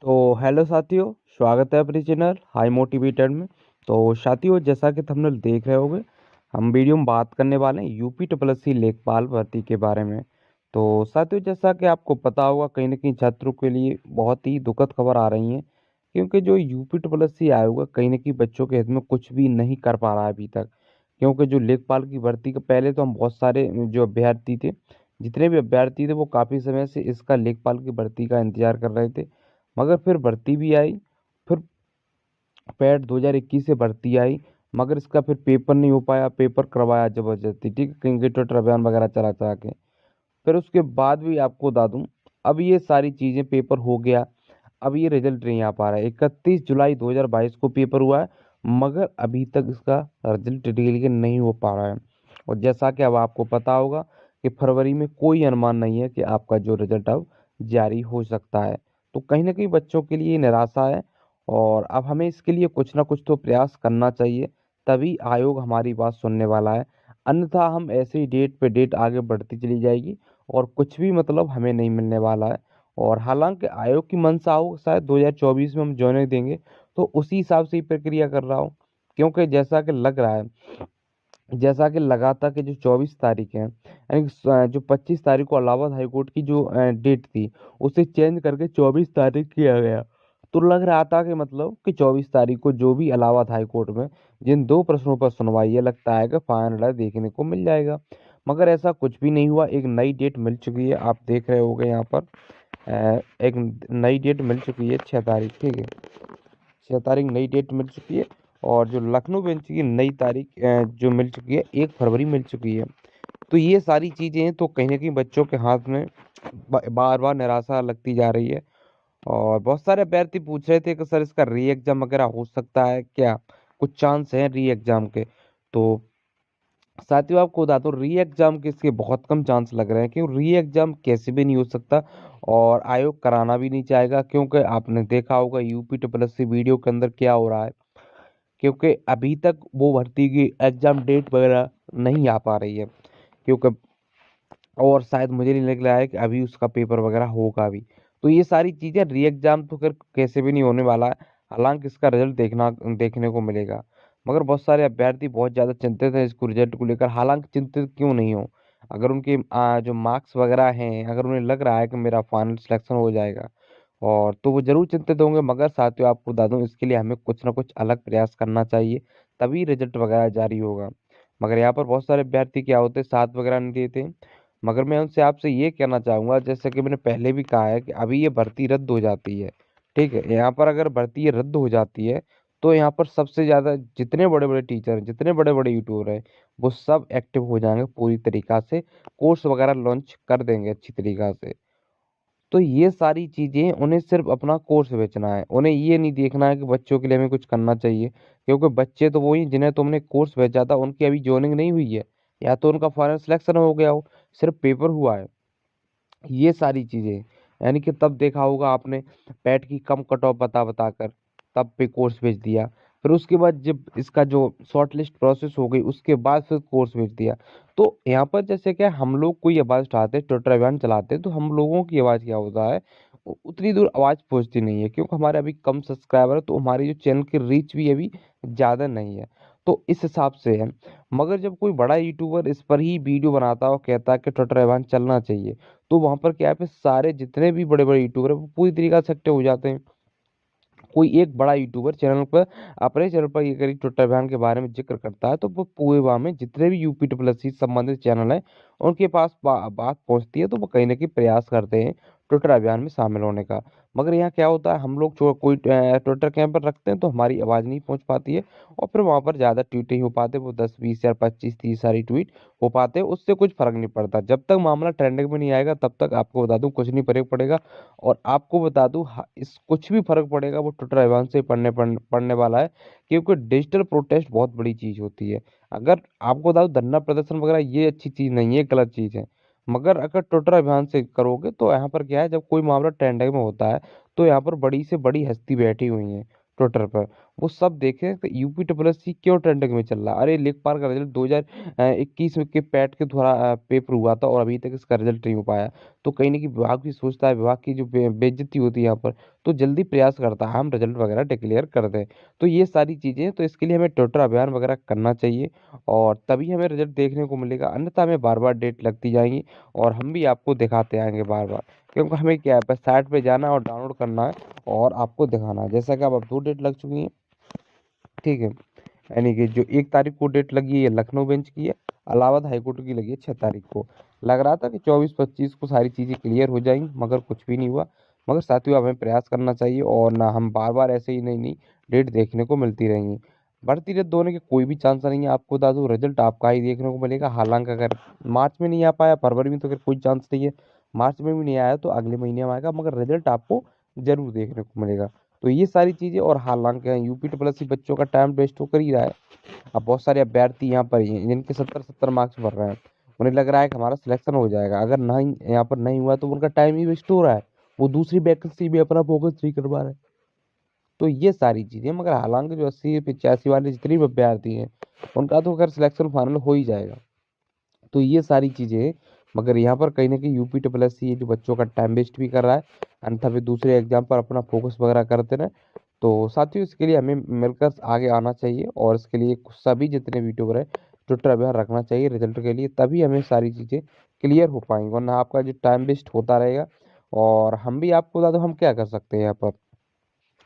तो हेलो साथियों, स्वागत है अपने चैनल हाई मोटिवेटेड में। तो साथियों, जैसा कि थंबनेल देख रहे होगे, हम वीडियो में बात करने वाले हैं यूपी ट्रिपल एस सी लेखपाल भर्ती के बारे में। तो साथियों, जैसा कि आपको पता होगा, कहीं ना कहीं छात्रों के लिए बहुत ही दुखद खबर आ रही है, क्योंकि जो यूपी ट्रिपल एस सी आयोग है, कहीं ना कहीं बच्चों के हित में कुछ भी नहीं कर पा रहा है अभी तक। क्योंकि जो लेखपाल की भर्ती के पहले तो हम बहुत सारे जो अभ्यर्थी थे, जितने भी अभ्यर्थी थे, वो काफ़ी समय से इसका लेखपाल की भर्ती का इंतजार कर रहे थे। मगर फिर भर्ती भी आई। फिर पैट 2021 से भर्ती आई, मगर इसका फिर पेपर नहीं हो पाया। पेपर करवाया जबरदस्ती, ठीक है, कहीं ट्विटर अभियान वगैरह चला चला के। फिर उसके बाद भी आपको बता दूं, अब ये सारी चीज़ें पेपर हो गया। अब ये रिजल्ट नहीं आ पा रहा है। 31 जुलाई 2022 को पेपर हुआ है, मगर अभी तक इसका रिजल्ट डिक्लेयर नहीं हो पा रहा है। और जैसा कि अब आपको पता होगा कि फरवरी में कोई अनुमान नहीं है कि आपका जो रिजल्ट अब जारी हो सकता है। तो कहीं ना कहीं बच्चों के लिए निराशा है, और अब हमें इसके लिए कुछ ना कुछ तो प्रयास करना चाहिए, तभी आयोग हमारी बात सुनने वाला है। अन्यथा हम ऐसे ही डेट पे डेट आगे बढ़ती चली जाएगी, और कुछ भी मतलब हमें नहीं मिलने वाला है। और हालांकि आयोग की मंशा हो शायद 2024 में हम ज्वाइनिंग देंगे, तो उसी हिसाब से ही प्रक्रिया कर रहा हूँ। क्योंकि जैसा कि लग रहा है, जैसा कि लगा था कि जो 24 तारीख है, यानी कि जो 25 तारीख को इलाहाबाद हाईकोर्ट की जो डेट थी, उसे चेंज करके 24 तारीख किया गया। तो लग रहा था कि मतलब कि 24 तारीख को जो भी इलाहाबाद हाईकोर्ट में जिन दो प्रश्नों पर सुनवाई है, लगता है कि फाइनल देखने को मिल जाएगा। मगर ऐसा कुछ भी नहीं हुआ। एक नई डेट मिल चुकी है, आप देख रहे होगे यहाँ पर। एक नई डेट मिल चुकी है, 6 तारीख, ठीक है। 6 तारीख नई डेट मिल चुकी है। और जो लखनऊ बेंच की नई तारीख जो मिल चुकी है, 1 फरवरी मिल चुकी है। तो ये सारी चीज़ें हैं, तो कहीं ना कहीं बच्चों के हाथ में बार बार निराशा लगती जा रही है। और बहुत सारे अभ्यर्थी पूछ रहे थे कि सर, इसका री एग्जाम वगैरह हो सकता है क्या, कुछ चांस है री एग्जाम के। तो साथियों, आपको बता दो, री एग्जाम के इसके बहुत कम चांस लग रहे हैं, क्योंकि री एग्जाम कैसे भी नहीं हो सकता, और आयोग कराना भी नहीं चाहेगा। क्योंकि आपने देखा होगा UP triple S C video के अंदर क्या हो रहा है, क्योंकि अभी तक वो भर्ती की एग्जाम डेट वगैरह नहीं आ पा रही है। क्योंकि और शायद मुझे नहीं लग रहा है कि अभी उसका पेपर वगैरह होगा भी। तो ये सारी चीज़ें, री एग्जाम तो फिर कैसे भी नहीं होने वाला है। हालांकि इसका रिजल्ट देखने को मिलेगा। मगर बहुत सारे अभ्यर्थी बहुत ज़्यादा चिंतित हैं इसको रिजल्ट को लेकर। हालांकि चिंतित क्यों नहीं हो, अगर उनके जो मार्क्स वगैरह हैं, अगर उन्हें लग रहा है कि मेरा फाइनल सिलेक्शन हो जाएगा, और तो वो जरूर चिंतित होंगे। मगर साथियों, आपको बता दूं, इसके लिए हमें कुछ ना कुछ अलग प्रयास करना चाहिए, तभी रिजल्ट वगैरह जारी होगा। मगर यहाँ पर बहुत सारे अभ्यर्थी क्या होते हैं, साथ वगैरह नहीं देते। मगर मैं उनसे आपसे ये कहना चाहूंगा, जैसे कि मैंने पहले भी कहा है, कि अभी ये भर्ती रद्द हो जाती है, ठीक है। यहाँ पर अगर भर्ती ये रद्द हो जाती है, तो यहाँ पर सबसे ज़्यादा जितने बड़े बड़े टीचर हैं, जितने बड़े बड़े यूट्यूबर हैं, वो सब एक्टिव हो जाएंगे पूरी तरीक़ा से। कोर्स वगैरह लॉन्च कर देंगे अच्छी तरीक़ा से। तो ये सारी चीज़ें, उन्हें सिर्फ अपना कोर्स बेचना है, उन्हें ये नहीं देखना है कि बच्चों के लिए हमें कुछ करना चाहिए। क्योंकि बच्चे तो वही जिन्हें तुमने कोर्स भेजा था, उनकी अभी जॉइनिंग नहीं हुई है, या तो उनका फाइनल सिलेक्शन हो गया हो, सिर्फ पेपर हुआ है। ये सारी चीज़ें, यानी कि तब देखा होगा आपने, पैट की कम कट ऑफ बता बता कर तब पे कोर्स भेज दिया। फिर उसके बाद जब इसका जो शॉर्ट लिस्ट प्रोसेस हो गई, उसके बाद फिर कोर्स भेज दिया। तो यहाँ पर जैसे क्या, हम लोग कोई आवाज़ उठाते हैं, ट्विटर अभियान चलाते हैं, तो हम लोगों की आवाज़ क्या होता है, उतनी दूर आवाज़ पहुँचती नहीं है, क्योंकि हमारे अभी कम सब्सक्राइबर है, तो हमारी जो चैनल की रीच भी अभी ज़्यादा नहीं है। तो इस हिसाब से है। मगर जब कोई बड़ा यूट्यूबर इस पर ही वीडियो बनाता है और कहता है कि ट्विटर अभियान चलना चाहिए, तो वहां पर क्या है, फिर सारे जितने भी बड़े बड़े यूट्यूबर है, वो पूरी तरीके से एक्टिव हो जाते हैं। कोई एक बड़ा यूट्यूबर चैनल पर, अपने चैनल पर ये करी ट्विटर अभियान के बारे में जिक्र करता है, तो वो पूरे वहाँ में जितने भी यूपी ट्रिपल एस से संबंधित चैनल हैं, उनके पास बात पहुंचती है, तो वो कहीं ना कहीं प्रयास करते हैं ट्विटर अभियान में शामिल होने का। मगर यहाँ क्या होता है, हम लोग जो कोई ट्विटर कैंपर रखते हैं, तो हमारी आवाज़ नहीं पहुँच पाती है, और फिर वहाँ पर ज़्यादा ट्वीट नहीं हो पाते, वो 10 20 या 25 30 सारी ट्वीट हो पाते हैं, उससे कुछ फर्क नहीं पड़ता। जब तक मामला ट्रेंडिंग में नहीं आएगा, तब तक आपको बता दूं कुछ नहीं फर्क पड़ेगा। और आपको बता दूं, इस कुछ भी फर्क पड़ेगा वो ट्विटर अभियान से पड़ने वाला है। क्योंकि डिजिटल प्रोटेस्ट बहुत बड़ी चीज होती है। अगर आपको बता दूं, धरना प्रदर्शन वगैरह ये अच्छी चीज नहीं है, गलत चीज है। मगर अगर ट्विटर अभियान से करोगे, तो यहाँ पर क्या है, जब कोई मामला ट्रेंडिंग में होता है, तो यहाँ पर बड़ी से बड़ी हस्ती बैठी हुई है ट्विटर पर, वो सब देखें कि यूपी ट्रिपल एस सी क्यों ट्रेंडिंग में चल रहा है। अरे लेखपाल का रिजल्ट 2021 में के पैट के द्वारा पेपर हुआ था और अभी तक इसका रिजल्ट नहीं हो पाया। तो कहीं ना कहीं विभाग भी सोचता है, विभाग की जो बेइज्जती होती है यहाँ पर, तो जल्दी प्रयास करता है हम रिजल्ट वगैरह डिक्लेयर कर दें। तो ये सारी चीज़ें, तो इसके लिए हमें ट्विटर अभियान वगैरह करना चाहिए और तभी हमें रिजल्ट देखने को मिलेगा, अन्यथा हमें बार बार डेट लगती जाएंगी और हम भी आपको दिखाते आएंगे बार बार। क्योंकि हमें क्या है, बस साइट पे जाना है और डाउनलोड करना है और आपको दिखाना है। जैसा कि अब 2 डेट लग चुकी हैं, ठीक है। यानी कि जो 1 तारीख को डेट लगी है ये लखनऊ बेंच की है, इलाहाबाद हाईकोर्ट की लगी है 6 तारीख को। लग रहा था कि 24-25 को सारी चीज़ें क्लियर हो जाएंगी, मगर कुछ भी नहीं हुआ। मगर साथियों हमें प्रयास करना चाहिए और ना हम बार बार ऐसे ही नई नई डेट देखने को मिलती रहेंगी। बढ़ती डेट होने के कोई भी चांस नहीं है। आपको बता दूं रिजल्ट आपका ही देखने को मिलेगा। हालांकि अगर मार्च में नहीं आ पाया, फरवरी में, तो फिर कोई चांस नहीं है। मार्च में भी नहीं आया तो अगले महीने में आएगा, मगर रिजल्ट आपको जरूर देखने को मिलेगा। तो ये सारी चीज़ें, और हालांकि यूपी ट्रिपल एस सी बच्चों का टाइम वेस्ट तो कर ही रहा है। अब बहुत सारे अभ्यर्थी यहाँ पर ही हैं जिनके 70-70 मार्क्स भर रहे हैं। उन्हें लग रहा है कि हमारा सिलेक्शन हो जाएगा, अगर नहीं यहाँ पर नहीं हुआ तो उनका टाइम ही वेस्ट हो रहा है। वो दूसरी वैकेंसी में अपना फोकस नहीं कर पा रहे। तो ये सारी चीज़ें, मगर हालांकि जो 80-85 वाले जितने भी अभ्यर्थी हैं उनका तो खैर सिलेक्शन फाइनल हो ही जाएगा। तो ये सारी चीज़ें, मगर यहाँ पर कहीं ना कहीं यूपी ट्रिपल एस सी ये जो बच्चों का टाइम वेस्ट भी कर रहा है, अन्यथा फिर दूसरे एग्जाम पर अपना फोकस वगैरह करते रहे। तो साथियों इसके लिए हमें मिलकर आगे आना चाहिए और इसके लिए सभी जितने यूट्यूबर है ट्विटर अभियान रखना चाहिए रिजल्ट के लिए, तभी हमें सारी चीज़ें क्लियर हो पाएंगी, वरना आपका जो टाइम वेस्ट होता रहेगा। और हम भी आपको बता दो हम क्या कर सकते हैं यहाँ पर।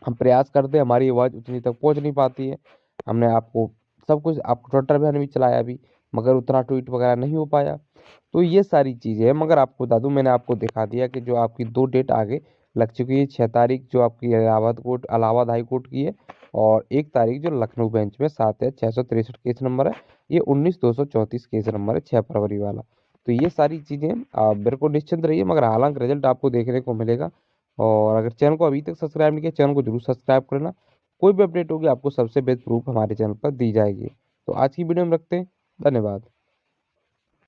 हम प्रयास करते हैं, हमारी आवाज़ उतनी तक पहुंच नहीं पाती है। हमने आपको सब कुछ, आपको ट्विटर अभियान भी चलाया अभी, मगर उतना ट्वीट वगैरह नहीं हो पाया। तो ये सारी चीज़ें हैं, मगर आपको बता दूं मैंने आपको दिखा दिया कि जो आपकी 2 डेट आगे लग चुकी है। 6 तारीख जो आपकी इलाहाबाद हाई कोर्ट की है, और 1 तारीख जो लखनऊ बेंच में 7/663 केस नंबर है। ये 19/234 केस नंबर है, 6 फरवरी वाला। तो ये सारी चीज़ें आप बिल्कुल निश्चिंत रहिए, मगर हालांकि रिजल्ट आपको देखने को मिलेगा। और अगर चैनल को अभी तक सब्सक्राइब नहीं किया, चैनल को जरूर सब्सक्राइब कर लेना। कोई भी अपडेट होगी आपको सबसे बेस्ट प्रूफ हमारे चैनल पर दी जाएगी। तो आज की वीडियो में रखते हैं, धन्यवाद।